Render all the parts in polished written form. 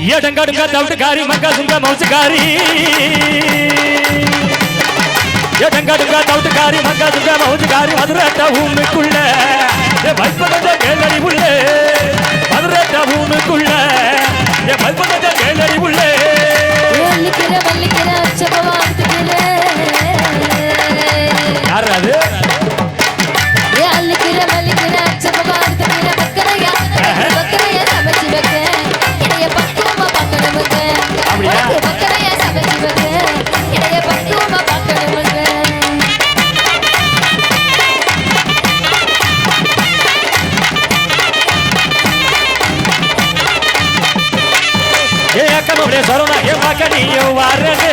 எடங்கடுங்க தவிட்டுக்காரி மங்காசுங்க மவுசுக்காரி எடங்கடுங்க தவிட்டுக்காரி மங்காசுங்க மவுசுக்காரி மதுரட்ட ஊனுக்குள்ள வைப்பத கேளடி உள்ளே மதுரட்ட ஊனுக்குள்ள வைப்பத கேளடி உள்ளே வள்ளிக்கிற வள்ளிக்கிற அச்சபவாத்துக்கிற யார் அது வள்ளிக்கிற வள்ளிக்கிற அச்சபவாத்துக்கிற பக்கரையா பக்கரையா சமைச்சு வைக்க இடைய பக்குவமா பார்க்கணுமுங்க அப்படியா பக்கரையா சமைச்சு வைக்க இடைய பக்குவமா பார்க்கணுமுங்க ஏ அக்கனோட சரோனா ஏ மக்கனியோ வாரனே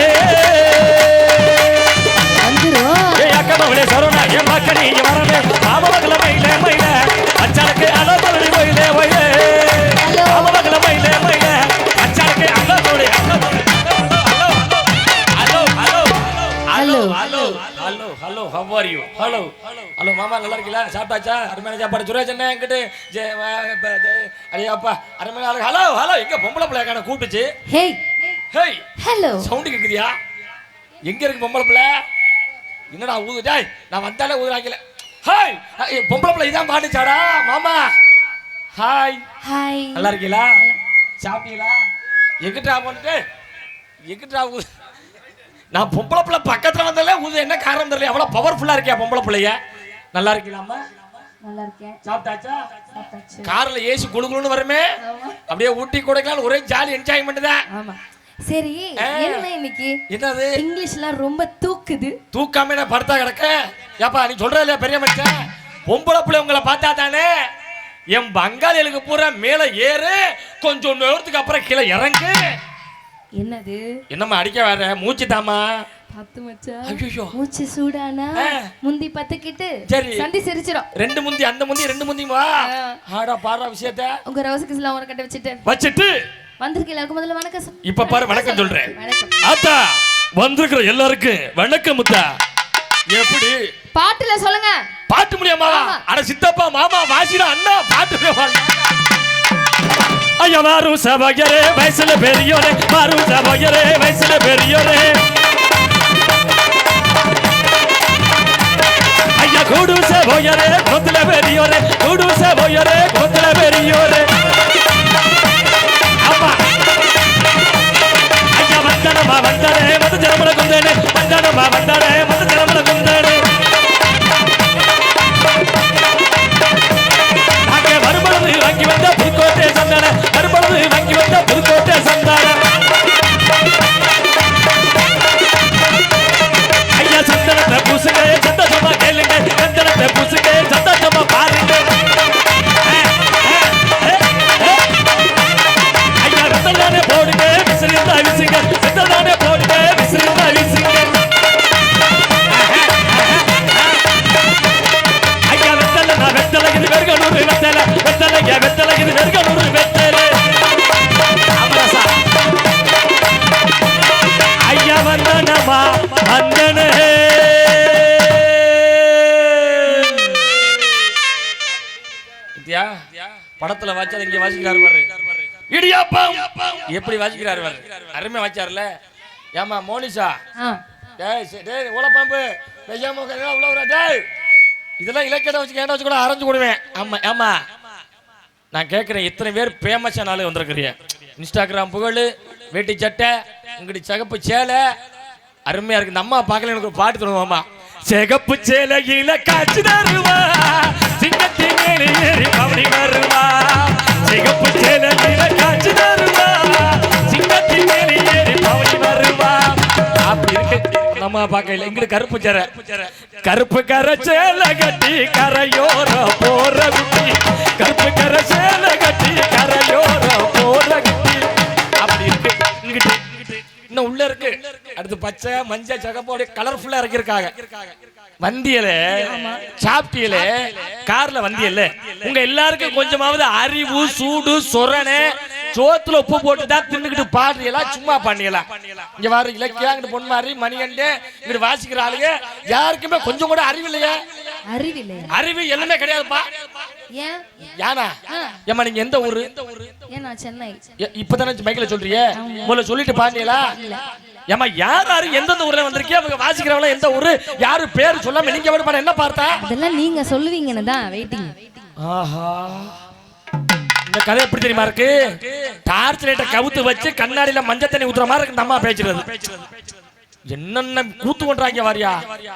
வந்துரும் ஏ அக்கனோட சரோனா ஏ மக்கனியோ வாரனே மாமவகள மயிலே மயிலே அச்சாருக்கு அலோதலடி மயிலே மயிலே மாமவகள மயிலே மயிலே அச்சாருக்கு அலோதலடி hello how are you hello hello மாமா நல்லா இருக்கீங்களா சாப்பிட்டாச்சா அருமையான சாப்பாடு சுரேஷ் என்ன என்கிட்ட அடையாப்பா அருமையான ஹலோ ஹலோ எங்க பொம்பளை பிள்ளைக்கான கூப்பிட்டுச்சு ஹேய் ஹேய் ஹலோ சவுண்ட் கேக்குறியா எங்க இருக்கு பொம்பளை பிள்ளை என்னடா ஊது டேய் நான் வந்தாலே ஊதுறாங்கல ஹாய் பொம்பளை பிள்ளை இதான் பாட்டுச்சாடா மாமா ஹாய் ஹாய் நல்லா இருக்கீங்களா சாப்பிட்டீங்களா எங்கிட்டா போட்டு எங்கிட்டா ஊது நான் பொம்பளை பிள்ளை பக்கத்துல வந்தாலே ஊது என்ன காரணம் தெரியல அவ்வளவு பவர்ஃபுல்லா இருக்கியா பொம்பளை பிள்ளைய நல்லா இருக்கீங்களாமா நல்லா இருக்கேன் சாப்பிட்டாச்சா சாப்பிட்டாச்சு கார்ல ஏசி குளுகுளுன்னு வருமே அப்படியே ஊட்டி கொடைக்கானல் ஒரே ஜாலி என்ஜாய்மெண்ட் தான் ஆமா சரி என்ன இன்னைக்கு என்னது இங்கிலீஷ்லாம் ரொம்ப தூக்குது தூக்காம என்ன படுத்தா கிடக்க ஏப்பா நீ சொல்ற இல்லையா பெரிய மனுஷன் பொம்பளை பிள்ளை உங்களை பார்த்தா தானே என் பங்காளிகளுக்கு பூரா மேல ஏறு கொஞ்சம் நேரத்துக்கு அப்புறம் கீழே இறங்கு என்னது என்னம்மா அடிக்க வர மூச்சு தாமா பத்து மச்சான் ஐயோ மூச்சு சூடானா முந்தி பத்துக்கிட்டு சரி சந்தி சிரிச்சிரும் ரெண்டு முந்தி அந்த முந்தி ரெண்டு முந்தி வா ஆடா பாடுற விஷயத்த உங்க ரவசகிஸ்லாம் ஒரு கட்ட வச்சுட்டு வந்திருக்க எல்லாருக்கும் முதல்ல வணக்கம் இப்ப பாரு வணக்கம் சொல்றேன் வணக்கம் ஆத்தா வந்திருக்கிற எல்லாருக்கும் வணக்கம் முத்தா எப்படி பாட்டுல சொல்லுங்க பாட்டு முடியாமாவா அட சித்தப்பா மாமா வாசிடா அண்ணா பாட்டு ஐயா மாறும் சபையரே வயசுல பெரியோரே மாறும் சபையரே வயசுல பெரியோரே ஐயா கூடு சபையரே கொத்துல பெரியோரே கூடு சபையரே கொத்துல பெரியோரே ஆமா ஐயா வந்தனமா வந்தனே மத ஜனமல குந்தனே வந்தனமா வந்தனே மத ஜனமல குந்தனே வரும்பொழுது வாங்கி வந்த புதுக்கோட்டை சந்தான வரும்பொழுது வாங்கி வந்த புதுக்கோட்டை சந்தான ஐயா சந்தனத்தை பூசுங்க சந்தோஷமா கேளுங்க சந்தனத்தை பூசுங்க சந்தோஷமா பாருங்க ஐயா ரத்ததானே போடுங்க விசிறிந்தா விசிங்க ரத்ததானே போடுங்க விசிறிந்தா விசிங்க ஐயா வெத்தலை நான் வெத்தலை இது வெறுகனூர் வெத்தலை வெத்தலைங்க வெத்தலை இது வெறுகனூர் வெத்தலை ஐயா வந்தனமா வந்தனே படத்துல வாச்சா இங்க வாசிக்கிறாரு பாரு இடியாப்பம் எப்படி வாசிக்கிறாரு பாரு அருமை வாச்சார்ல ஏமா மோனிஷா டேய் டேய் ஓலப்பாம்பு பெய்யாம உள்ள டேய் இதெல்லாம் இலக்கியம் வச்சு கேட்ட வச்சு கூட அரைஞ்சு கொடுவேன் ஆமா ஆமா நான் கேட்கிறேன் இத்தனை பேர் ஃபேமஸான ஆளு வந்திருக்கிறீங்க இன்ஸ்டாகிராம் புகழ் வேட்டி சட்டை உங்கடி சிகப்பு சேலை அருமையா இருக்கு இந்த அம்மா பார்க்கல எனக்கு ஒரு பாட்டு தருவாமா சிகப்பு சேலையில காட்சி தருவா சிங்கத்தின் மேலே ஏறி பவனி வருவா சிகப்பு சேலையில காட்சி தருவா சிங்கத்தின் மேலே ஏறி பவனி வருவா அப்படி இருக்கு நம்ம பார்க்கல இங்கிட்டு கருப்பு சேரை கருப்பு கரை சேலை கட்டி கரையோர போற குட்டி கருப்பு கரை சேலை கட்டி கரையோர போற குட்டி அப்படி இருக்கு இங்கிட்டு இன்னும் உள்ள இருக்கு அடுத்து பச்சை மஞ்சள் சகப்போட கலர்ஃபுல்லா இறக்கிருக்காங்க வந்தியல சாப்பிட்டியல கார்ல வந்தியல்ல உங்க எல்லாருக்கும் கொஞ்சமாவது அறிவு சூடு சொரணை சோத்துல உப்பு போட்டு தான் தின்னுக்கிட்டு பாடுறீங்களா சும்மா பண்ணிடலாம் இங்க வாரு இலக்கியா இங்கிட்டு பொண்ணு மாதிரி மணிகண்டே இங்கிட்டு வாசிக்கிற ஆளுங்க யாருக்குமே கொஞ்சம் கூட அறிவு இல்லையா அறிவு இல்லையா அறிவு எல்லாமே கிடையாதுப்பா ஏன் யானா ஏமா நீங்க எந்த ஊரு? ஏன் நான் சென்னை. இப்பதானே மைக்கில் சொல்றியே, முதல்ல சொல்லிட்டு பாண்டியலா? ஏமா யார் யாரு எந்தெந்த ஊர்ல வந்திருக்கீங்க, அவங்க வாசிக்கிறவங்க எந்த ஊரு, யாரு பேர் சொல்லாம நீங்க வந்து என்ன பார்த்தா? அதெல்லாம் நீங்க சொல்லுவீங்கன்னு தான் வெயிட்டிங். ஆஹா, இந்த கதை எப்படி தெரியுமா இருக்கு? டார்ச் லைட்டை கவுத்து வச்சு கண்ணாடியில மஞ்சள் தண்ணி ஊத்துற மாதிரி இருக்கு. நம்ம பேசுறது என்னென்ன கூத்து பண்றாங்க வாரியா?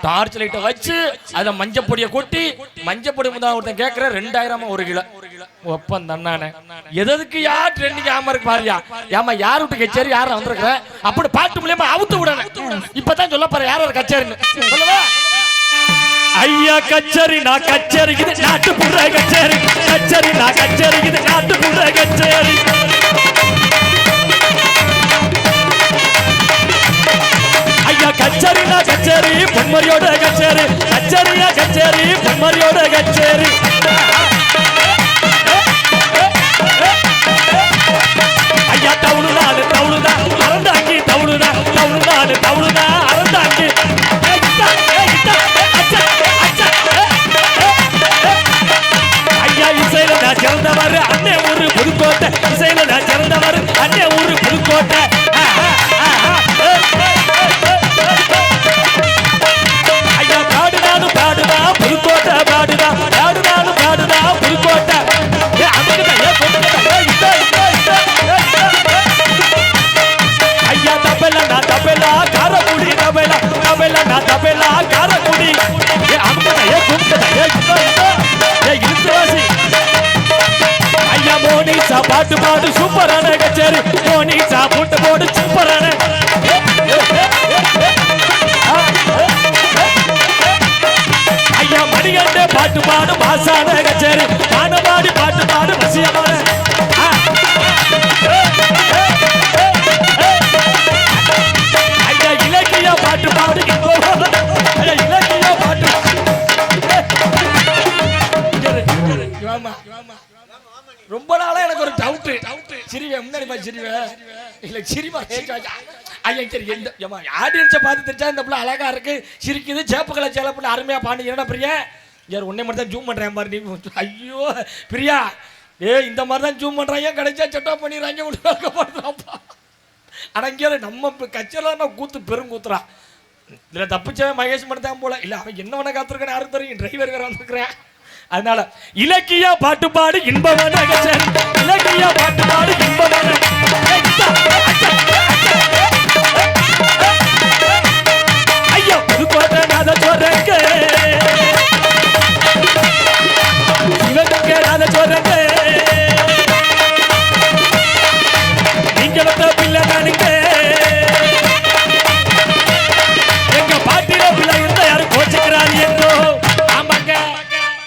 டார்ச் லைட்டை வச்சு அதுல மஞ்சள் பொடியை கொட்டி, மஞ்சள் பொடி முதல் ஒருத்தன் கேட்கிற 2000 1 கிலோ ஒப்பம் தண்ணானே. எதுக்கு யார் ட்ரெண்டிங் ஆமா இருக்கு பாரியா? ஏமா யார் விட்டு கச்சேரி யாரும் வந்திருக்கிற அப்படி பாட்டு மூலியமா அவுத்து விடணும். இப்பதான் சொல்ல போற யார் கச்சேரின்னு சொல்லவா? ஐயா கச்சேரி நான் கச்சேரி இது நாட்டுப்புற கச்சேரி, கச்சேரி நான் கச்சேரி இது நாட்டுப்புற கச்சேரி. ஐயா கச்சேரி நான் கச்சேரி பொன்மரியோட கச்சேரி, கச்சேரியா கச்சேரி பொன்மரியோட கச்சேரி. ஐயா தவுளுதான் தவுளுதான் அறந்தாங்கி, தவுளுதான் தவுளுதான் தவுளுதான் அறந்தாங்கி. ஐயா இசையில நான் சிறந்தவர் அண்ணே ஊரு புதுக்கோட்டை, இசையில நான் சிறந்தவர் அண்ணே ஊரு புதுக்கோட்டை. ஐயா பாடுனாலும் பாடுதா புதுக்கோட்டை, பாடுதா பாடுனாலும் பாடுதா புதுக்கோட்டை. ஐயா தபேலா நான் தபேலா காரக்குடி, தபேலா தபேலா நான் தபேலா காரக்குடி. ஐயா மோனிசா பாட்டு பாடு சூப்பரான கச்சேரி, மோனிசா போட்டு போடு சூப்பரான. ஐயா மணிகண்டே பாட்டு பாடு மாசான கச்சேரி, மானபாடி பாட்டு பாடு வசியமான. ஐயா இலக்கிய பாட்டு பாடு, ஐயா இலக்கிய பாட்டு. ரொம்ப நாளா எனக்கு ஒரு டவுட். சிரிவேன் முன்னாடி மாதிரி சிரிவேன் இல்ல சிரிமா ஐயா சரி எந்த ஆடியன்ஸை பார்த்து தெரிஞ்சா இந்த பிள்ளை அழகா இருக்கு, சிரிக்குது, சேப்புகளை சேலை பண்ண அருமையா பாண்டி. என்ன பிரியா யார் உன்னை மட்டும் தான் ஜூம் பண்றேன் பாரு நீ. ஐயோ பிரியா இந்த மாதிரி தான் ஜூம் பண்றாங்க, கிடைச்சா செட்டா பண்ணிடுறாங்க விடுவாங்கப்பா. ஆனா இங்கே நம்ம கச்சேரியில் கூத்து பெருங்கூத்துறா. இதுல தப்பிச்சவன் மகேஷ் மட்டும் தான் போல, இல்ல அவன் என்ன வேணா காத்திருக்கான்னு யாரும் தெரியும், டிரைவர் வேற வந்திருக்கிறேன். அதனால இலக்கிய பாட்டு பாடு இன்பமான கச்சேரி, இலக்கிய பாட்டு பாடு இன்பமான. ஐயோ புதுக்கோட்டை நாத சொல்றேங்க, சிவகங்கை நாத சொல்றேங்க, நீங்க வந்த பிள்ளை நானுங்க. எங்க பாட்டில பிள்ளை இருந்தா யாரும் கோச்சுக்கிறாரு என்றோ. ஆமாங்க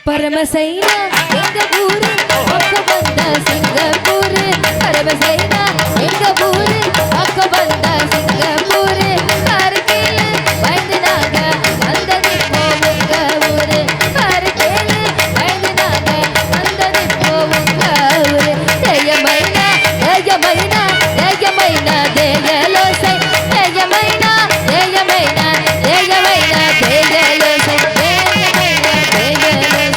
பரமசைனா எங்க ஊரு அக்க வந்த சிங்கப்பூரு, பரமசைனா எங்க ஊரு அக்க வந்த சிங்கப்பூரு. காரக்கேலு பயந்து நாங்க வந்தது போவுங்க ஊரு, காரக்கேலு பயந்து நாங்க வந்தது போவுங்க ஊரு. தேயமைனா தேயமைனா தேயமைனா தேயலோசை, தேயமைனா தேயமைனா தேயமைனா தேயலோசை, தேயமைனா தேயலோசை.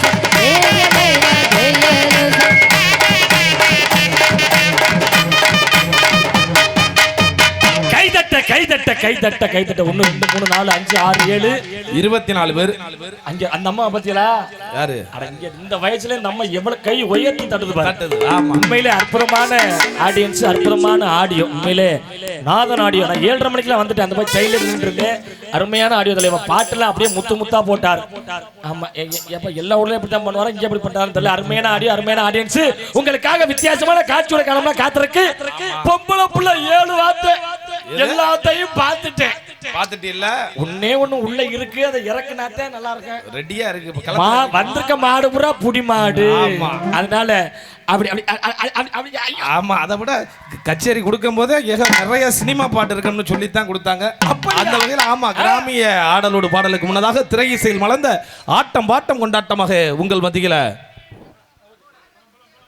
கைதட்ட கைதட்ட கைதட்ட 1 2 3 4 5 6 7 24 பேர். அங்க அந்த அம்மா பத்தியலா யாரு? அட இங்க இந்த வயசுல இந்த அம்மா எவ்வளவு கை உயர்த்தி தட்டுது பாரு. ஆமா உண்மையிலே அற்புதமான ஆடியன்ஸ், அற்புதமான ஆடியோ. உண்மையிலே நாதன் ஆடியோ. நான் 7:30 மணிக்கெல்லாம் வந்துட்டேன், அந்த மாதிரி சைல்ட்ல நின்றுட்டு அருமையான ஆடியோ தலைவா. பாட்டுல அப்படியே முத்து முத்தா போட்டார். ஆமா எப்ப எல்லா ஊர்லயும் இப்படி தான் பண்ணுவாரு, இங்க எப்படி பண்றாருன்னு தெரியல. அருமையான ஆடியோ, அருமையான ஆடியன்ஸ். உங்களுக்காக வித்தியாசமான காட்சியோட காலமா காத்திருக்கு. பொம்பளை புள்ள 7 வார்த்தை எல்லாத்தையும் பார்த்துட்டேன். பாத்துட்டு இல்ல ஒண்ணே ஒண்ணு உள்ள இருக்கு, அதை இறக்குனாத்தே நல்லா இருக்கு. ரெடியா இருக்கு வந்திருக்க மாடு பூரா புடி மாடு. அதனால அப்படி அப்படி ஆமா. அதை விட கச்சேரி கொடுக்கும் போதே நிறைய சினிமா பாட்டு இருக்குன்னு சொல்லித்தான் கொடுத்தாங்க. அந்த வகையில் ஆமா கிராமிய ஆடலோடு பாடலுக்கு முன்னதாக திரை இசையில் மலர்ந்த ஆட்டம் பாட்டம் கொண்டாட்டமாக உங்கள் மத்தியில